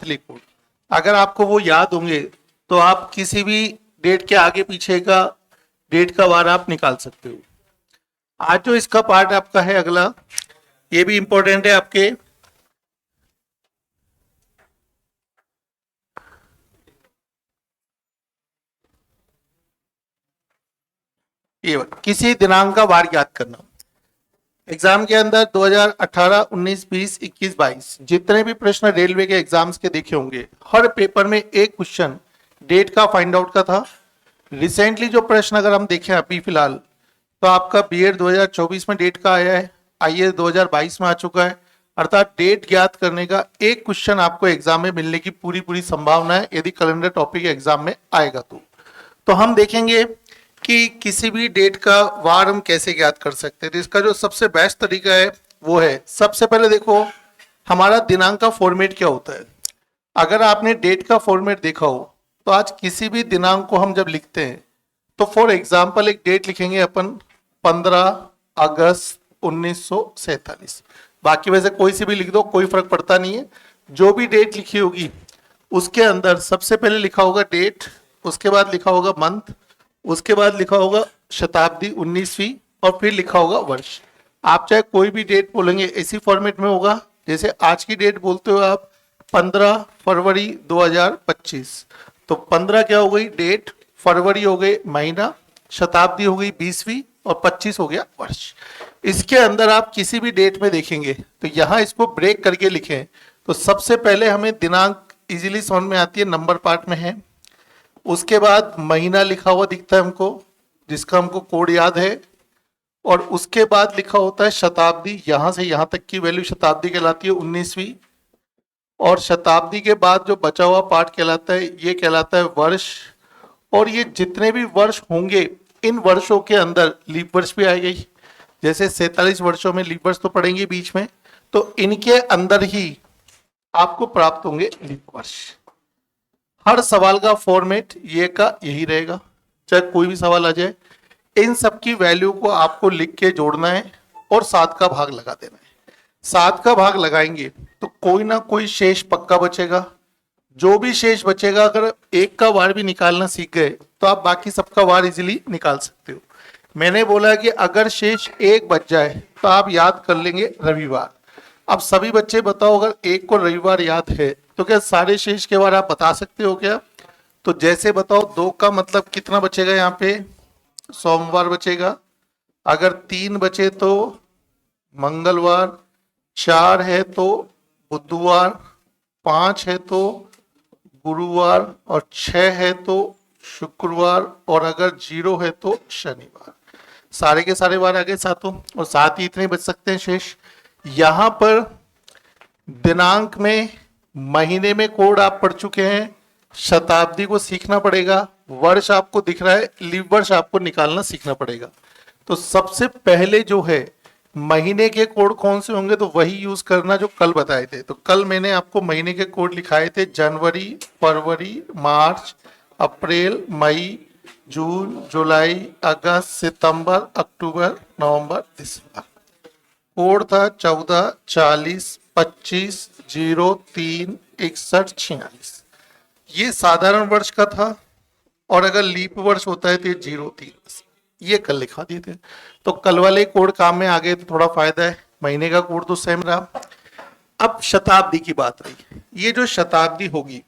Monthly code. अगर आपको वो याद होंगे तो आप किसी भी डेट के आगे पीछे का डेट का वार आप निकाल सकते हो। आज जो इसका पार्ट आपका है अगला, ये भी इंपॉर्टेंट है आपके। ये किसी दिनांक का वार याद करना। एग्जाम के अंदर 2018, 19, 20, 21, 22 जितने भी प्रश्न रेलवे के एग्जाम्स के देखे होंगे, हर पेपर में एक क्वेश्चन डेट का फाइंड आउट का था। रिसेंटली जो प्रश्न अगर हम देखें अभी फिलहाल, तो आपका बीएड 2024 में डेट का आया है, आईएएस 2022 में आ चुका है। अर्थात डेट ज्ञात करने का एक क्वेश्चन आपको एग्जाम में मिलने की पूरी पूरी संभावना है यदि कैलेंडर टॉपिक एग्जाम में आएगा तो हम देखेंगे कि किसी भी डेट का वार हम कैसे ज्ञात कर सकते हैं। तो इसका जो सबसे बेस्ट तरीका है वो है, सबसे पहले देखो हमारा दिनांक का फॉर्मेट क्या होता है। अगर आपने डेट का फॉर्मेट देखा हो तो आज किसी भी दिनांक को हम जब लिखते हैं तो फॉर एग्जाम्पल एक डेट लिखेंगे अपन 15 अगस्त 1947। बाकी वैसे कोई सी भी लिख दो, कोई फर्क पड़ता नहीं है। जो भी डेट लिखी होगी उसके अंदर सबसे पहले लिखा होगा डेट, उसके बाद लिखा होगा मंथ, उसके बाद लिखा होगा शताब्दी 19वीं और फिर लिखा होगा वर्ष। आप चाहे कोई भी डेट बोलेंगे इसी फॉर्मेट में होगा। जैसे आज की डेट बोलते हो आप 15 फरवरी 2025, तो 15 क्या हो गई डेट, फरवरी हो गई महीना, शताब्दी हो गई 20वीं और 25 हो गया वर्ष। इसके अंदर आप किसी भी डेट में देखेंगे तो यहां इसको ब्रेक करके लिखें तो सबसे पहले हमें दिनांक इजीली समझ में आती है, नंबर पार्ट में है। उसके बाद महीना लिखा हुआ दिखता है हमको, जिसका हमको कोड याद है। और उसके बाद लिखा होता है शताब्दी, यहां से यहां तक की वैल्यू शताब्दी कहलाती है 19वीं। और शताब्दी के बाद जो बचा हुआ पार्ट कहलाता है, ये कहलाता है वर्ष। और ये जितने भी वर्ष होंगे इन वर्षों के अंदर लीप वर्ष भी आएगी। जैसे 47 वर्षों में लीप वर्ष तो पड़ेंगे बीच में, तो इनके अंदर ही आपको प्राप्त होंगे लीप वर्ष। हर सवाल का फॉर्मेट ये का यही रहेगा, चाहे कोई भी सवाल आ जाए। इन सब की वैल्यू को आपको लिख के जोड़ना है और 7 का भाग लगा देना है। 7 का भाग लगाएंगे तो कोई ना कोई शेष पक्का बचेगा। जो भी शेष बचेगा, अगर एक का वार भी निकालना सीख गए तो आप बाकी सबका वार इजीली निकाल सकते हो। मैंने बोला कि अगर शेष एक बच जाए तो आप याद कर लेंगे रविवार। अब सभी बच्चे बताओ, अगर एक को रविवार याद है तो क्या सारे शेष के बारे आप बता सकते हो क्या? तो जैसे बताओ 2 का मतलब कितना बचेगा, यहाँ पे सोमवार बचेगा। अगर 3 बचे तो मंगलवार, 4 है तो बुधवार, 5 है तो गुरुवार और 6 है तो शुक्रवार और अगर 0 है तो शनिवार। सारे के सारे बार आ गए सातों, और साथ ही इतने बच सकते हैं शेष। यहां पर दिनांक में, महीने में कोड आप पढ़ चुके हैं, शताब्दी को सीखना पड़ेगा, वर्ष आपको दिख रहा है, लीप वर्ष आपको निकालना सीखना पड़ेगा। तो सबसे पहले जो है महीने के कोड कौन से होंगे, तो वही यूज करना जो कल बताए थे। तो कल मैंने आपको महीने के कोड लिखाए थे, जनवरी, फरवरी, मार्च, अप्रैल, मई, जून, जुलाई, अगस्त, सितंबर, अक्टूबर, नवंबर, दिसंबर। कोड था 14, 40, 25, 0, 3, 61, 46। ये साधारण वर्ष का था, और अगर लीप वर्ष होता है तो ये 0, 3, ये कल लिखा दिए थे। तो कल वाले कोड काम में आ गए तो थोड़ा फायदा है, महीने का कोड तो सेम रहा। अब शताब्दी की बात रही, ये जो शताब्दी होगी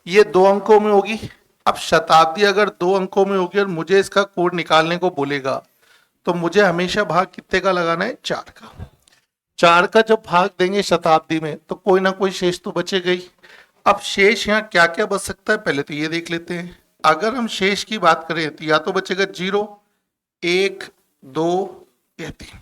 ये 2 अंकों में होगी। अब शताब्दी अगर 2 अंकों में होगी और मुझे इसका कोड निकालने को बोलेगा तो मुझे हमेशा भाग कितने का लगाना है, 4 का। 4 का जब भाग देंगे शताब्दी में तो कोई ना कोई शेष तो बचेगा ही। अब शेष यहाँ क्या क्या बच सकता है, पहले तो ये देख लेते हैं। अगर हम शेष की बात करें तो या तो बचेगा 0, 1, 2 या 3।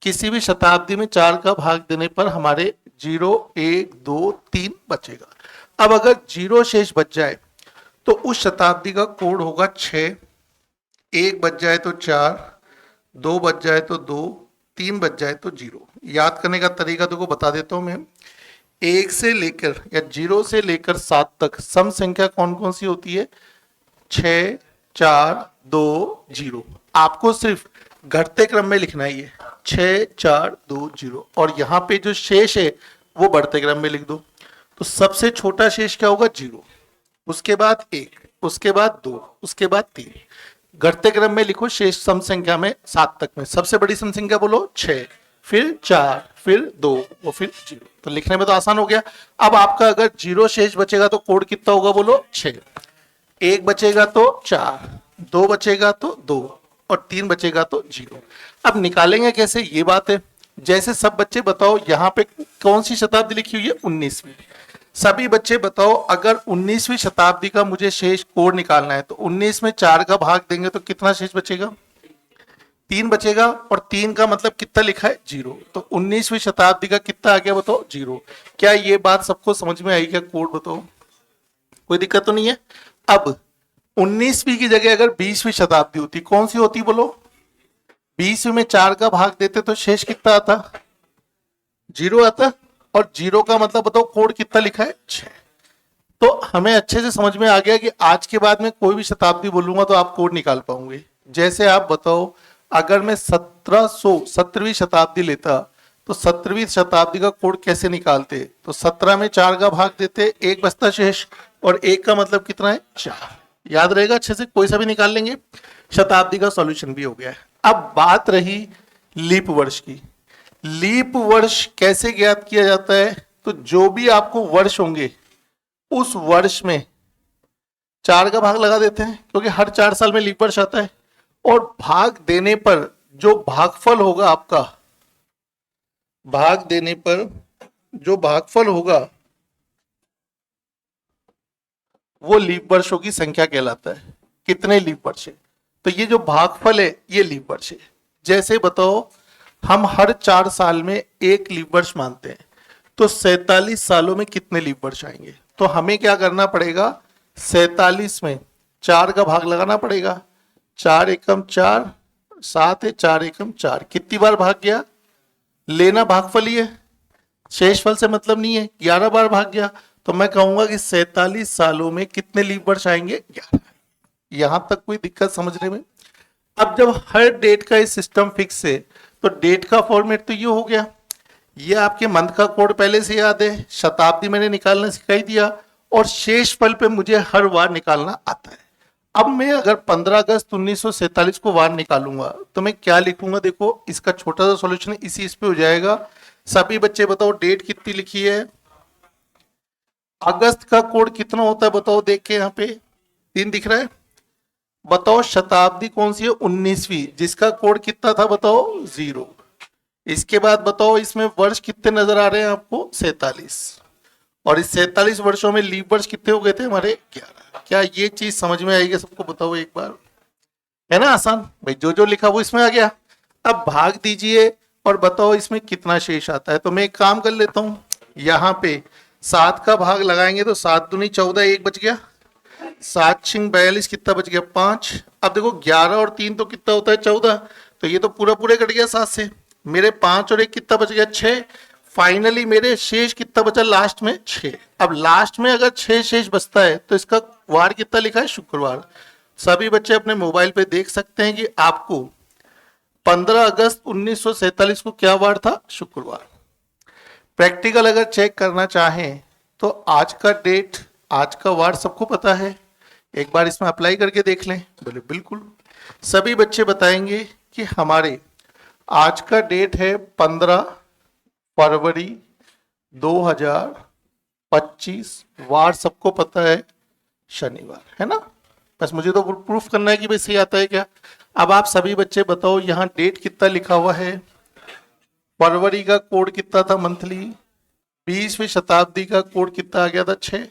किसी भी शताब्दी में 4 का भाग देने पर हमारे 0, 1, 2, 3 बचेगा। अब अगर 0 शेष बच जाए तो उस शताब्दी का कोड होगा 6, 1 बच जाए तो 4, 2 बच जाए तो 2, 3 बच जाए तो 0। याद करने का तरीका तो को बता देता हूं मैं। 1 से लेकर या 0 से लेकर 7 तक सम संख्या कौन कौन सी होती है, 6, 4, 2, 0। आपको सिर्फ घटते क्रम में लिखना ही है, 6, 4, 2, 0। और यहाँ पे जो शेष है वो बढ़ते क्रम में लिख दो। तो सबसे छोटा शेष क्या होगा? 0, उसके बाद 1, उसके बाद 2, उसके बाद 3। घटते क्रम में लिखो शेष सम संख्या में 7 तक में। सबसे बड़ी सम संख्या बोलो 6, फिर 4, फिर 2 और फिर 0। तो लिखने में तो आसान हो गया। अब आपका अगर 0 शेष बचेगा तो कोड कितना होगा बोलो? 6। 1 बचेगा तो 4, 2 बचेगा तो 2 और 3 बचेगा तो 0। अब निकालेंगे कैसे, ये बात है। जैसे सब बच्चे बताओ यहाँ पे कौन सी शताब्दी लिखी हुई है? 19वीं। सभी बच्चे बताओ अगर 19वीं शताब्दी का मुझे शेष कोड निकालना है तो 19 में 4 का भाग देंगे तो कितना शेष बचेगा? 3 बचेगा। और 3 का मतलब कितना लिखा है? 0। तो 19वीं शताब्दी का कितना आ गया बताओ? 0। क्या ये बात सबको समझ में आई? क्या कोड बताओ, कोई दिक्कत तो नहीं है? अब 19वीं की जगह अगर 20वीं शताब्दी होती, कौन सी होती बोलो? 20वीं में 4 का भाग देते तो शेष कितना आता? 0 आता। और 0 का मतलब बताओ कोड कितना लिखा है? 6। तो हमें अच्छे से समझ में आ गया कि आज के बाद में कोई भी शताब्दी बोलूंगा तो आप कोड निकाल पाओगे। जैसे आप बताओ अगर मैं 17वीं शताब्दी लेता तो 17वीं शताब्दी का कोड कैसे निकालते? तो 17 में 4 का भाग देते, 1 बचता शेष, और 1 का मतलब कितना है? 4। याद रहेगा अच्छे से, कोई सा भी निकाल लेंगे। शताब्दी का सॉल्यूशन भी हो गया है। अब बात रही लीप वर्ष की। लीप वर्ष कैसे ज्ञात किया जाता है? तो जो भी आपको वर्ष होंगे उस वर्ष में 4 का भाग लगा देते हैं, क्योंकि हर 4 साल में लीप वर्ष आता है। और भाग देने पर जो भागफल होगा आपका, भाग देने पर जो भागफल होगा वो लीप वर्षों की संख्या कहलाता है। कितने लीप वर्ष है? तो ये जो भागफल है ये लीप वर्ष है। जैसे बताओ हम हर 4 साल में एक लीप वर्ष मानते हैं, तो 47 सालों में कितने लीप वर्ष आएंगे? तो हमें क्या करना पड़ेगा? 47 में 4 का भाग लगाना पड़ेगा। 4 एकम 4, 7 है, 4 एकम 4। कितनी बार भाग गया? लेना भागफल ही है, शेषफल से मतलब नहीं है। 11 बार भाग गया। तो मैं कहूंगा कि 47 सालों में कितने लीप वर्ष आएंगे? 11। यहां तक कोई दिक्कत समझने में? अब जब हर डेट का इस सिस्टम फिक्स है तो डेट का फॉर्मेट तो ये हो गया। ये आपके मंथ का कोड पहले से याद है, शताब्दी मैंने निकालना सिखाई दिया, और शेषफल पे मुझे हर बार निकालना आता है। अब मैं अगर 15 अगस्त 1947 को वार निकालूंगा तो मैं क्या लिखूंगा? देखो इसका छोटा सा सॉल्यूशन इसी इस पे हो जाएगा। सभी बच्चे बताओ डेट कितनी लिखी है? अगस्त का कोड कितना होता है बताओ, देख के यहाँ पे 3 दिख रहा है। बताओ शताब्दी कौन सी है? 19वीं, जिसका कोड कितना था बताओ? 0। इसके बाद बताओ इसमें वर्ष कितने नजर आ रहे हैं आपको? 47। और इस 47 वर्षों में लीप वर्ष कितने हो गए थे हमारे? 11। क्या ये चीज समझ में आएगी सबको? बताओ एक बार। है ना आसान भाई, जो जो लिखा वो इसमें आ गया। अब भाग दीजिए और बताओ इसमें कितना शेष आता है। तो मैं एक काम कर लेता हूं, यहाँ पे 7 का भाग लगाएंगे तो 7 दूनी 14, 1 बच गया। 7 छिंग 42, कितना बच गया? 5। अब देखो 11 और 3 तो कितना होता है? 14। तो ये तो पूरा पूरे कट गया 7 से। मेरे 5 और 1 कितना बच गया? 6। फाइनली मेरे शेष कितना बचा लास्ट में? 6। अब लास्ट में अगर 6 शेष बचता है तो इसका वार कितना लिखा है? शुक्रवार। सभी बच्चे अपने मोबाइल पे देख सकते हैं कि आपको 15 अगस्त 1947 को क्या वार था? शुक्रवार। प्रैक्टिकल अगर चेक करना चाहें तो आज का डेट, आज का वार सबको पता है, एक बार इसमें अप्लाई करके देख लें। बोले बिल्कुल। सभी बच्चे बताएंगे कि हमारे आज का डेट है 15 फरवरी 2025, वार सबको पता है शनिवार, है ना? बस मुझे तो प्रूफ करना है कि भाई सही आता है क्या। अब आप सभी बच्चे बताओ यहाँ डेट कितना लिखा हुआ है? फरवरी का कोड कितना था मंथली? 20वीं शताब्दी का कोड कितना आ गया था? 6।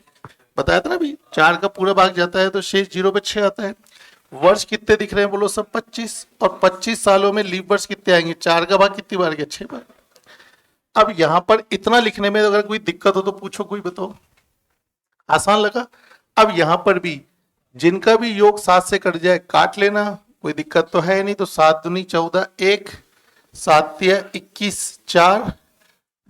बताया था ना भी, 4 का पूरा भाग जाता है तो शेष 0 पे 6 आता है। वर्ष कितने दिख रहे हैं बोलो सब? 25। और 25 सालों में लीप वर्ष कितने आएंगे? 4 का भाग कितनी बार गया? 6 बार। अब यहां पर इतना लिखने में अगर कोई दिक्कत हो तो पूछो, कोई बताओ। आसान लगा? अब यहां पर भी जिनका भी योग 7 से कट जाए काट लेना, कोई दिक्कत तो है नहीं। तो 7 दूनी 14, 1, 7 तिया 21, 4।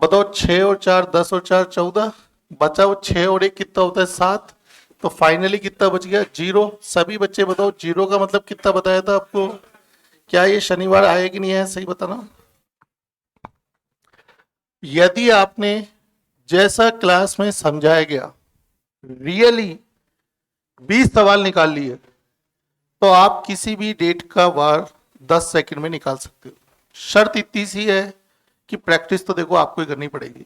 बताओ 6 और 4 10 और 4 14, बचा वो 6 और 1 कितना होता है? 7। तो फाइनली कितना बच गया? 0। सभी बच्चे बताओ 0 का मतलब कितना बताया था आपको? क्या ये शनिवार आया कि नहीं है? सही बताना। यदि आपने जैसा क्लास में समझाया गया रियली 20 सवाल निकाल लिए तो आप किसी भी डेट का वार 10 सेकंड में निकाल सकते हो। शर्त इतनी सी है कि प्रैक्टिस तो देखो आपको ही करनी पड़ेगी।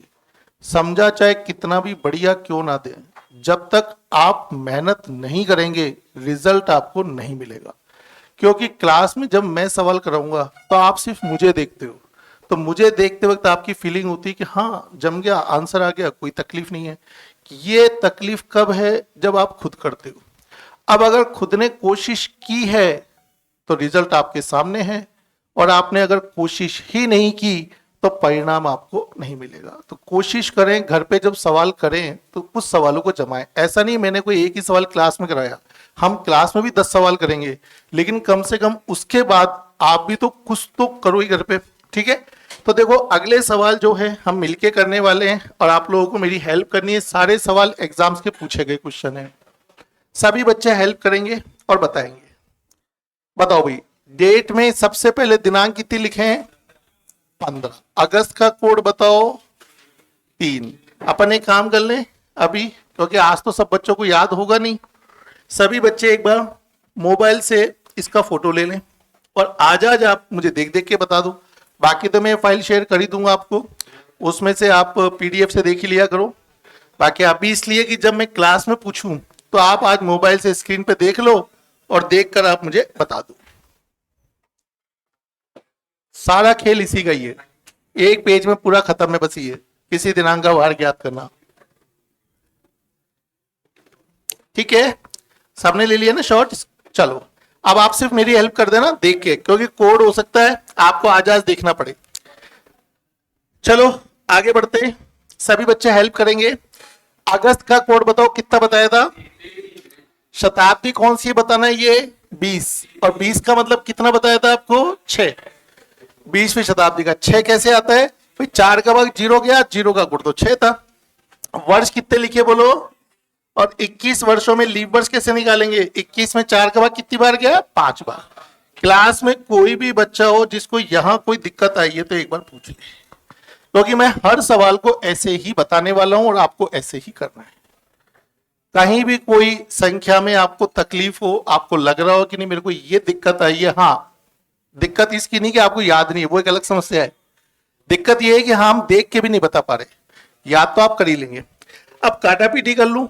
समझा चाहे कितना भी बढ़िया क्यों ना दे, जब तक आप मेहनत नहीं करेंगे रिजल्ट आपको नहीं मिलेगा। क्योंकि क्लास में जब मैं सवाल कराऊंगा तो आप सिर्फ मुझे देखते हो, तो मुझे देखते वक्त आपकी फीलिंग होती है कि हाँ जम गया, आंसर आ गया, कोई तकलीफ नहीं है। ये तकलीफ कब है? जब आप खुद करते हो। अब अगर खुद ने कोशिश की है तो रिजल्ट आपके सामने है, और आपने अगर कोशिश ही नहीं की तो परिणाम आपको नहीं मिलेगा। तो कोशिश करें, घर पे जब सवाल करें तो कुछ सवालों को जमाएं। ऐसा नहीं मैंने कोई एक ही सवाल क्लास में कराया, हम क्लास में भी 10 सवाल करेंगे, लेकिन कम से कम उसके बाद आप भी तो कुछ तो करो ही घर पे, ठीक है। तो देखो अगले सवाल जो है हम मिलके करने वाले हैं, और आप लोगों को मेरी हेल्प करनी है। सारे सवाल एग्जाम्स के पूछे गए क्वेश्चन है, सभी बच्चे हेल्प करेंगे और बताएंगे। बताओ भाई, डेट में सबसे पहले दिनांक कितनी लिखे हैं? 15। अगस्त का कोड बताओ 3। अपन एक काम कर लें अभी, क्योंकि आज तो सब बच्चों को याद होगा नहीं, सभी बच्चे एक बार मोबाइल से इसका फोटो ले लें और आज आज आप मुझे देख देख के बता दो। बाकी तो मैं फाइल शेयर कर ही दूंगा आपको, उसमें से आप पीडीएफ से देख ही लिया करो। बाकी अभी इसलिए कि जब मैं क्लास में पूछूं तो आप आज मोबाइल से स्क्रीन पे देख लो और देखकर आप मुझे बता दो। सारा खेल इसी का ही है, एक पेज में पूरा खत्म है, बस ये किसी दिनांक का वार ज्ञात करना। ठीक है, सबने ले लिया ना शॉर्ट? चलो अब आप सिर्फ मेरी हेल्प कर देना देख के, क्योंकि कोड हो सकता है आपको आज आज देखना पड़े। चलो आगे बढ़ते हैं, सभी बच्चे हेल्प करेंगे। अगस्त का कोड बताओ, कितना बताया था? शताब्दी कौन सी बताना है? ये 20, और 20 का मतलब कितना बताया था आपको? 6। 20वीं शताब्दी का 6 कैसे आता है भाई? 4 का भाग 0 गया, 0 का गुण तो 6 था। वर्ष कितने लिखे बोलो? और 21 वर्षों में लीप वर्ष कैसे निकालेंगे? 21 में 4 का भाग कितनी बार गया? 5 बार। क्लास में कोई भी बच्चा हो जिसको यहां कोई दिक्कत आई है तो एक बार पूछ ले, क्योंकि मैं हर सवाल को ऐसे ही बताने वाला हूं और आपको ऐसे ही करना है। कहीं भी कोई संख्या में आपको तकलीफ हो, आपको लग रहा हो कि नहीं मेरे को ये दिक्कत आई है, हाँ दिक्कत इसकी नहीं कि आपको याद नहीं है, वो एक अलग समस्या है। दिक्कत ये है कि हम देख के भी नहीं बता पा रहे, याद तो आप कर ही लेंगे। अब काटा पीटी कर लूं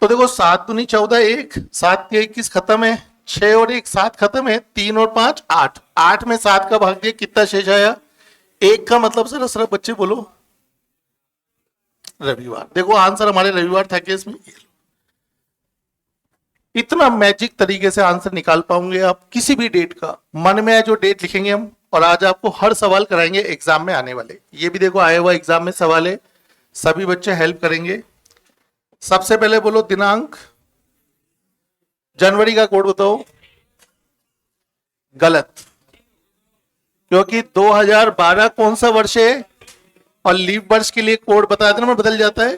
तो देखो 7 दूनी 14, 1 7 के 21 खत्म है, 6 और 1 7 खत्म है, 3 और 5 8। 8 में 7 का भाग दिया, कितना शेष आया? 1 का मतलब सर सिर्फ बच्चे बोलो रविवार। देखो आंसर हमारे रविवार था कि इसमें इतना मैजिक तरीके से आंसर निकाल पाओगे आप किसी भी डेट का। मन में आए जो डेट लिखेंगे हम, और आज आपको हर सवाल कराएंगे एग्जाम में आने वाले। ये भी देखो आया हुआ एग्जाम में सवाल है, सभी बच्चे हेल्प करेंगे। सबसे पहले बोलो दिनांक, जनवरी का कोड बताओ। गलत, क्योंकि 2012 कौन सा वर्ष है और लीप वर्ष के लिए कोड बता देना में बदल जाता है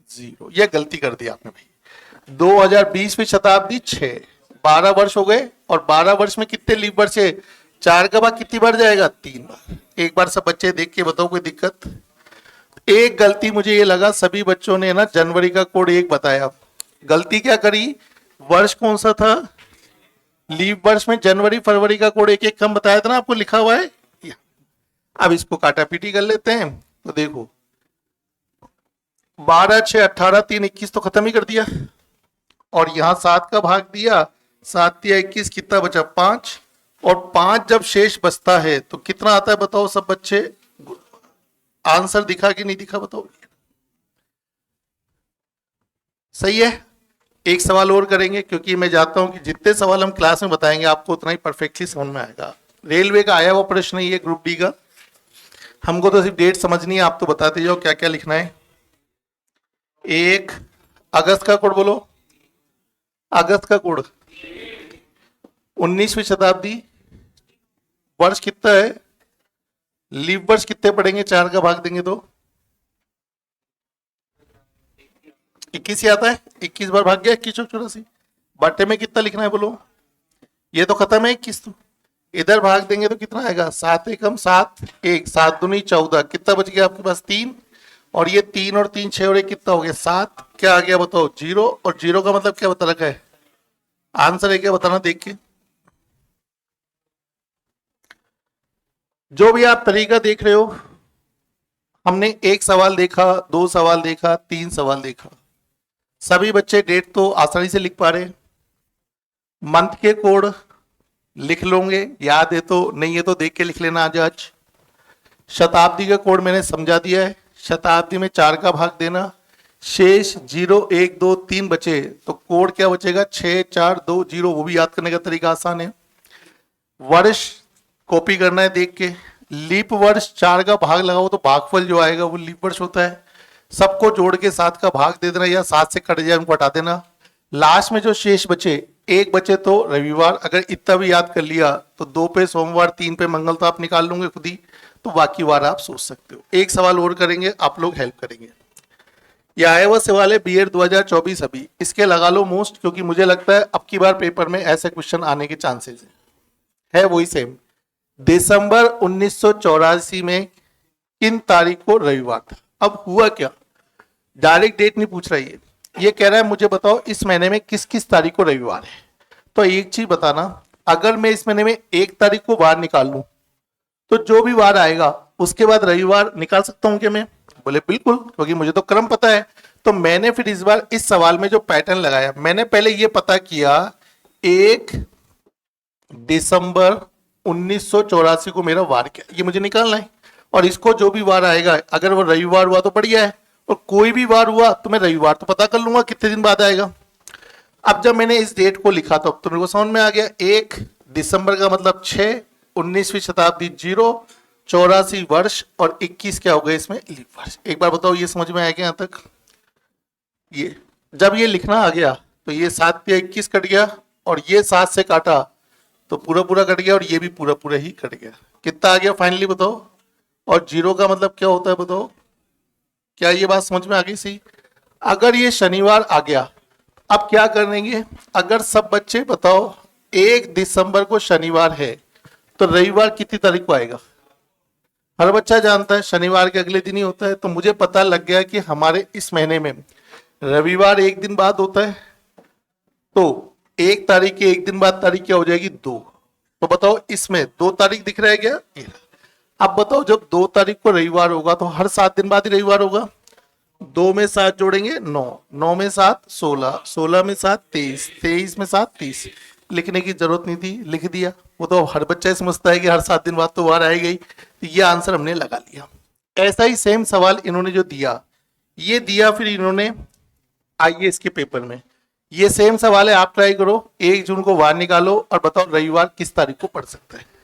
0। यह गलती कर दी आपने भाई। 2020 में शताब्दी 6, 12 वर्ष हो गए, और 12 वर्ष में कितने लीप वर्ष है? 4 का भाग कितनी बार जाएगा? 3 बार। एक बार सब बच्चे देख के बताओ कोई दिक्कत? एक गलती मुझे ये लगा सभी बच्चों ने ना जनवरी का कोड 1 बताया। गलती क्या करी? वर्ष कौन सा था? लीप वर्ष में जनवरी फरवरी का कोड 1 कम बताया था ना, आपको लिखा हुआ है। अब इसको काटा पीटी कर लेते हैं तो देखो 12 6 18 3 21 तो खत्म ही कर दिया, और यहां 7 का भाग दिया, 7 या 21 कितना बचा? 5। और 5 जब शेष बचता है तो कितना आता है बताओ सब बच्चे? आंसर दिखा कि नहीं दिखा बताओ? सही है। एक सवाल और करेंगे, क्योंकि मैं जानता हूं कि जितने सवाल हम क्लास में बताएंगे आपको उतना ही परफेक्टली समझ में आएगा। रेलवे का आया हुआ प्रश्न ही है ग्रुप डी का, हमको तो सिर्फ डेट समझनी है, आप तो बताते जाओ क्या क्या लिखना है। 1 अगस्त का कोड बोलो। अगस्त का कोड 19वीं शताब्दी, वर्ष कितना है? लीप वर्ष कितने पढ़ेंगे? 4 का भाग देंगे तो 21 ही आता है। 21 बार भाग गया, 21 84। बट्टे में कितना लिखना है बोलो? ये तो खत्म है 21, तो इधर भाग देंगे तो कितना आएगा? 7 एकम 7, 1 7 दूनी 14, कितना बच गया आपके पास? 3। और ये 3 और 3 6 और 1 कितना हो गया 7, क्या आ गया बताओ 0, और 0 का मतलब क्या बता रखा है, आंसर है क्या बताना देख के। जो भी आप तरीका देख रहे हो, हमने एक सवाल देखा, 2 सवाल देखा, 3 सवाल देखा, सभी बच्चे डेट तो आसानी से लिख पा रहे, मंथ के कोड लिख लोगे, याद है तो, नहीं है तो देख के लिख लेना आज। शताब्दी का कोड मैंने समझा दिया है, शताब्दी में 4 का भाग देना, शेष 0 1 2 3 बचे तो कोड क्या बचेगा 6 4 2 0, वो भी याद करने का तरीका आसान है। वर्ष कॉपी करना है देख के, लीप वर्ष 4 का भाग लगाओ तो भागफल जो आएगा वो लीप वर्ष होता है, सबको जोड़ के 7 का भाग दे देना या 7 से कट जाए उनको हटा देना। लास्ट में जो शेष बचे, एक बचे तो रविवार, अगर इतना भी याद कर लिया तो 2 पे सोमवार, 3 पे मंगल तो आप निकाल लोगे खुद ही, तो बाकी वार आप सोच सकते हो। एक सवाल और करेंगे, आप लोग हेल्प करेंगे। यह आया हुआ सवाल है बीएड 2024 अभी, इसके लगा लो मोस्ट, क्योंकि मुझे लगता है अब की बार पेपर में ऐसे क्वेश्चन आने के चांसेस है वही सेम। दिसंबर 1984 में किन तारीख को रविवार था। अब हुआ क्या, डायरेक्ट डेट नहीं पूछ रहा ये कह रहा है मुझे बताओ इस महीने में किस किस तारीख को रविवार है। तो एक चीज बताना, अगर मैं इस महीने में 1 तारीख को वार निकाल लूं तो जो भी वार आएगा उसके बाद रविवार निकाल सकता हूं क्या मैं, बोले बिल्कुल, क्योंकि मुझे तो क्रम पता है। तो मैंने फिर इस बार इस सवाल में जो पैटर्न लगाया, मैंने पहले ये पता किया 1 दिसंबर 1984 को मेरा वार क्या, ये मुझे निकालना है, और इसको जो भी वार आएगा अगर वो रविवार हुआ तो बढ़िया है, और कोई भी वार हुआ तो मैं रविवार तो पता कर लूंगा कितने दिन बाद आएगा। अब जब मैंने इस डेट को लिखा तो अब तो मेरे को समझ में आ गया, 1 दिसंबर का मतलब 6, 19वीं शताब्दी 0, 84 वर्ष, और 21 क्या हो गया इसमें लीप वर्ष। एक बार बताओ ये समझ में आ गया यहाँ तक। ये जब ये लिखना आ गया तो ये 7 पे 21 कट गया, और ये 7 से काटा तो पूरा पूरा कट गया, और ये भी पूरा पूरा ही कट गया। कितना आ गया फाइनली बताओ, और 0 का मतलब क्या होता है बताओ, क्या ये बात समझ में आ गई सी। अगर ये शनिवार आ गया, अब क्या करेंगे, अगर सब बच्चे बताओ 1 दिसंबर को शनिवार है तो रविवार कितनी तारीख को आएगा, हर बच्चा जानता है शनिवार के अगले दिन ही होता है। तो मुझे पता लग गया कि हमारे इस महीने में रविवार 1 दिन बाद होता है, तो 1 तारीख के 1 दिन बाद तारीख क्या हो जाएगी 2। तो बताओ इसमें 2 तारीख दिख रहा है क्या, अब बताओ जब 2 तारीख को रविवार होगा तो हर 7 दिन बाद ही रविवार होगा। 2 में 7 जोड़ेंगे 9, 9 में 7 16, 16 में 7 23, 23 में 7 30। लिखने की जरूरत नहीं थी, लिख दिया। वो तो हर बच्चा समझता है कि हर 7 दिन बाद तो वार आएगी, तो ये आंसर हमने लगा लिया। ऐसा ही सेम सवाल इन्होंने जो दिया, ये दिया फिर इन्होंने आईएएस के पेपर में, ये सेम सवाल है, आप ट्राई करो। 1 जून को वार निकालो और बताओ रविवार किस तारीख को पड़ सकता है।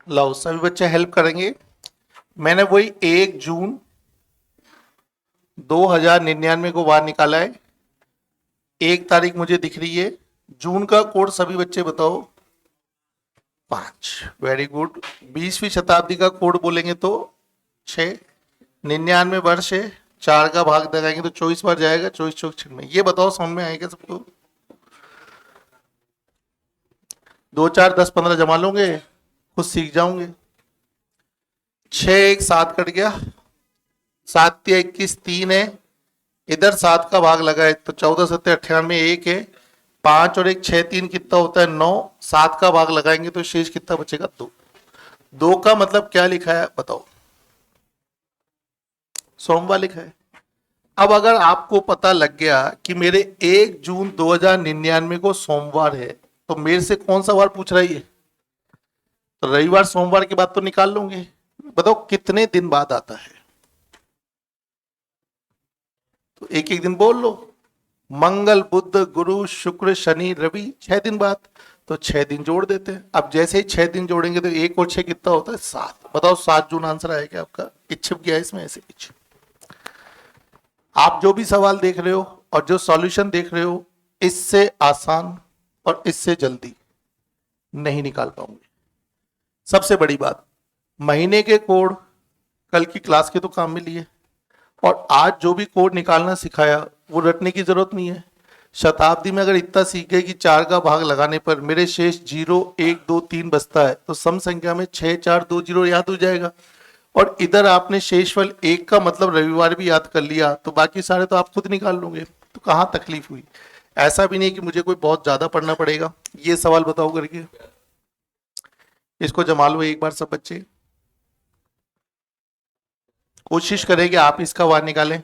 लो सभी बच्चे हेल्प करेंगे। मैंने वही 1 जून 2099 को वार निकाला है। 1 तारीख मुझे दिख रही है, जून का कोड सभी बच्चे बताओ 5, वेरी गुड। 20वीं शताब्दी का कोड बोलेंगे तो 6, 99 वर्ष है, 4 का भाग लगाएंगे तो 24 बार जाएगा, 24 चौक 96। ये बताओ समझ में आएगा सबको, 2 4 10 15 जमा लोगे, खुद सीख जाओगे। 6 1 7 कट गया, 7 3 21 3 है, इधर 7 का भाग लगा है तो 14 7 98 1 है, 5 और 1 6 3 कितना होता है 9, 7 का भाग लगाएंगे तो शेष कितना बचेगा 2। 2 का मतलब क्या लिखा है बताओ, सोमवार लिखा है। अब अगर आपको पता लग गया कि मेरे 1 जून 2099 को सोमवार है, तो मेरे से कौन सा वार पूछ रहा है ये, तो रविवार सोमवार के बाद तो निकाल लूंगे। बताओ कितने दिन बाद आता है, तो एक एक दिन बोल लो। मंगल बुध गुरु शुक्र शनि रवि, 6 दिन बाद, तो 6 दिन जोड़ देते हैं। अब जैसे ही 6 दिन जोड़ेंगे तो 1 और 6 कितना होता है, 7। बताओ 7 जून आंसर आएगा आपका। छिप गया इसमें ऐसे कुछ। आप जो भी सवाल देख रहे हो और जो सॉल्यूशन देख रहे हो, इससे आसान और इससे जल्दी नहीं निकाल पाओगे। सबसे बड़ी बात, महीने के कोड कल की क्लास के तो काम में लिए, और आज जो भी कोड निकालना सिखाया वो रटने की जरूरत नहीं है। शताब्दी में अगर इतना सीखे कि 4 का भाग लगाने पर मेरे शेष 0 1 2 3 बचता है, तो सम संख्या में 6 4 2 0 याद हो जाएगा। और इधर आपने शेषफल 1 का मतलब रविवार भी याद कर लिया, तो बाकी सारे तो आप खुद निकाल लोगे, तो कहाँ तकलीफ हुई। ऐसा भी नहीं कि मुझे कोई बहुत ज्यादा पढ़ना पड़ेगा। ये सवाल बताओ करके, इसको जमा लो एक बार सब बच्चे। कोशिश करें कि आप इसका वार निकालें।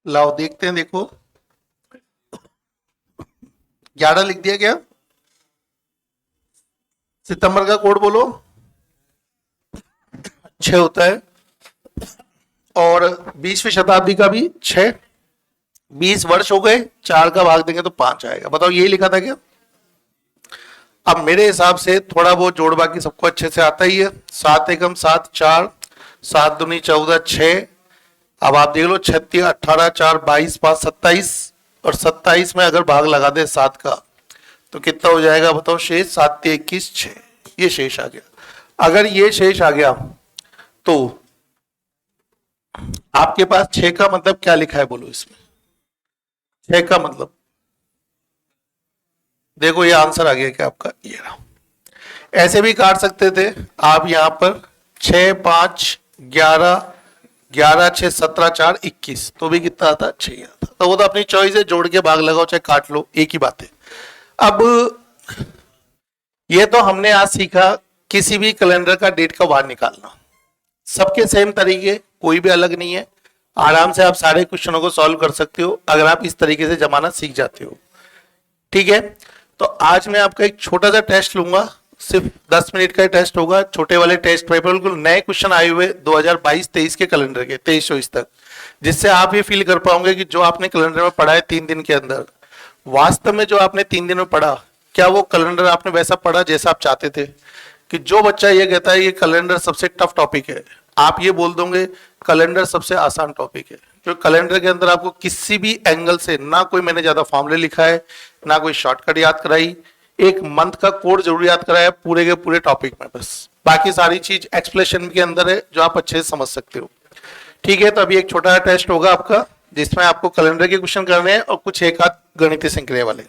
लाओ देखते हैं, देखो 11 लिख दिया क्या? सितंबर का कोड बोलो। 6 होता है, और 20वीं शताब्दी का भी 6। 20 वर्ष हो गए, 4 का भाग देंगे तो 5 आएगा। बताओ यही लिखा था क्या? अब मेरे हिसाब से थोड़ा बहुत जोड़ बाकी सबको अच्छे से आता ही है। 7 एकम 7 4, 7 दूनी 14 6। अब आप देख लो 36 18 4 22 5 27, और 27 में अगर भाग लगा दे 7 का तो कितना हो जाएगा बताओ शेष? 7 3 21 6, ये शेष आ गया। अगर ये शेष आ गया तो आपके पास 6 का मतलब क्या लिखा है बोलो इसमें? 6 का मतलब देखो, ये आंसर आ गया क्या आपका? ये रहा। ऐसे भी काट सकते थे आप यहां पर 6 5 11 11 6 17 4 21, तो भी कितना आता? 6 आता। तो वो तो अपनी चॉइस है, जोड़ के भाग लगाओ चाहे काट लो, एक ही बात है। अब ये तो हमने आज सीखा किसी भी कैलेंडर का डेट का वार निकालना। सबके सेम तरीके, कोई भी अलग नहीं है। आराम से आप सारे क्वेश्चनों को सॉल्व कर सकते हो अगर आप इस तरीके से जमाना सीख जाते हो। ठीक है, तो आज मैं आपका एक छोटा सा टेस्ट लूंगा, सिर्फ 10 मिनट का टेस्ट होगा। छोटे वाले टेस्ट पेपर, बिल्कुल नए क्वेश्चन आए हुए 2022-23 के कैलेंडर के 23-24 तक, जिससे आप ये फील कर पाओगे कि जो आपने कैलेंडर में पढ़ा है 3 दिन के अंदर, वास्तव में जो आपने 3 दिन में पढ़ा, क्या वो कैलेंडर आपने वैसा पढ़ा जैसा आप चाहते थे? कि जो बच्चा ये कहता है ये कैलेंडर सबसे टफ टॉपिक है, आप ये बोल दोगे कैलेंडर सबसे आसान टॉपिक है। क्योंकि कैलेंडर के अंदर आपको किसी भी एंगल से ना कोई मैंने ज्यादा फॉर्मूले लिखा है, ना कोई शॉर्टकट याद कराई, एक मंथ का कोड जरूर याद कराया पूरे के पूरे टॉपिक में, बस बाकी सारी चीज एक्सप्लेनेशन के अंदर है जो आप अच्छे से समझ सकते हो। ठीक है, तो अभी एक छोटा टेस्ट होगा आपका जिसमें आपको कैलेंडर के क्वेश्चन करने हैं और कुछ एक आध गणितीय संक्रिया वाले।